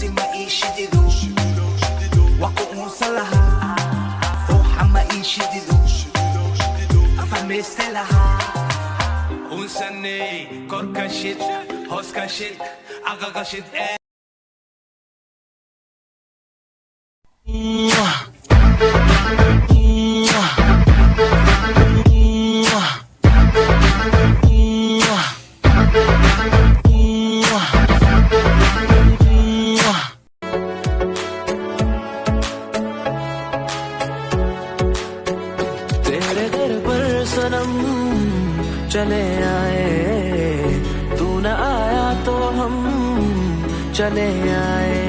pusi maishidido wako unsalaha foha maishidido afamestelaha unsane korka shit hoska shit agaga shit तेरे घर पर सनम चले आए, तू न आया तो हम चले आए।